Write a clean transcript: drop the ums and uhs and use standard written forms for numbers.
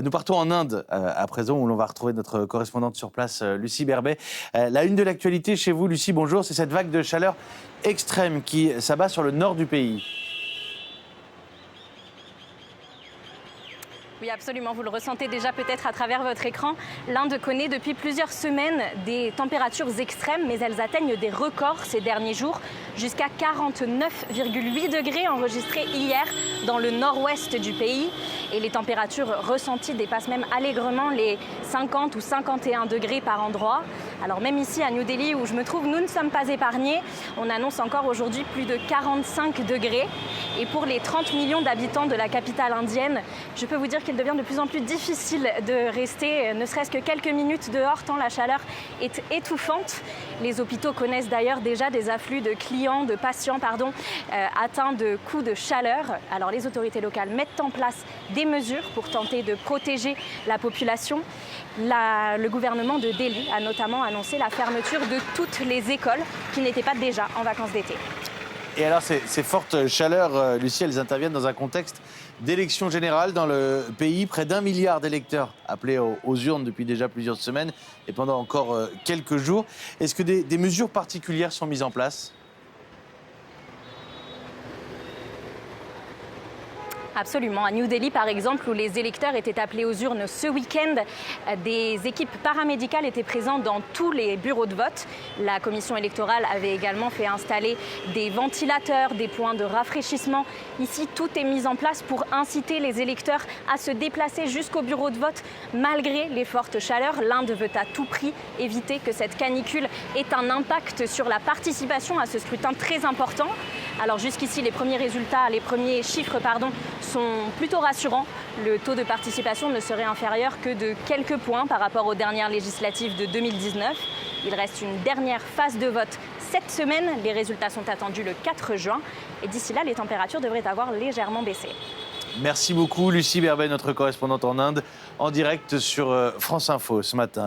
Nous partons en Inde à présent, où l'on va retrouver notre correspondante sur place, Lucie Berbet. La une de l'actualité chez vous, Lucie, bonjour, c'est cette vague de chaleur extrême qui s'abat sur le nord du pays. Oui, absolument. Vous le ressentez déjà peut-être à travers votre écran. L'Inde connaît depuis plusieurs semaines des températures extrêmes, mais elles atteignent des records ces derniers jours, jusqu'à 49,8 degrés enregistrés hier dans le nord-ouest du pays. Et les températures ressenties dépassent même allègrement les 50 ou 51 degrés par endroit. Alors même ici à New Delhi où je me trouve, nous ne sommes pas épargnés. On annonce encore aujourd'hui plus de 45 degrés. Et pour les 30 millions d'habitants de la capitale indienne, je peux vous dire qu'il devient de plus en plus difficile de rester ne serait-ce que quelques minutes dehors tant la chaleur est étouffante. Les hôpitaux connaissent d'ailleurs déjà des afflux de clients, de patients atteints de coups de chaleur. Alors les autorités locales mettent en place des mesures pour tenter de protéger la population. Le gouvernement de Delhi a notamment annoncé la fermeture de toutes les écoles qui n'étaient pas déjà en vacances d'été. Et alors, ces fortes chaleurs, Lucie, elles interviennent dans un contexte d'élection générale dans le pays. Près d'1 milliard d'électeurs appelés aux urnes depuis déjà plusieurs semaines et pendant encore quelques jours. Est-ce que des mesures particulières sont mises en place ? Absolument. À New Delhi, par exemple, où les électeurs étaient appelés aux urnes ce week-end, des équipes paramédicales étaient présentes dans tous les bureaux de vote. La commission électorale avait également fait installer des ventilateurs, des points de rafraîchissement. Ici, tout est mis en place pour inciter les électeurs à se déplacer jusqu'au bureau de vote malgré les fortes chaleurs. L'Inde veut à tout prix éviter que cette canicule ait un impact sur la participation à ce scrutin très important. Alors jusqu'ici, les premiers chiffres sont plutôt rassurants. Le taux de participation ne serait inférieur que de quelques points par rapport aux dernières législatives de 2019. Il reste une dernière phase de vote cette semaine. Les résultats sont attendus le 4 juin. Et d'ici là, les températures devraient avoir légèrement baissé. Merci beaucoup, Lucie Berbet, notre correspondante en Inde, en direct sur France Info ce matin.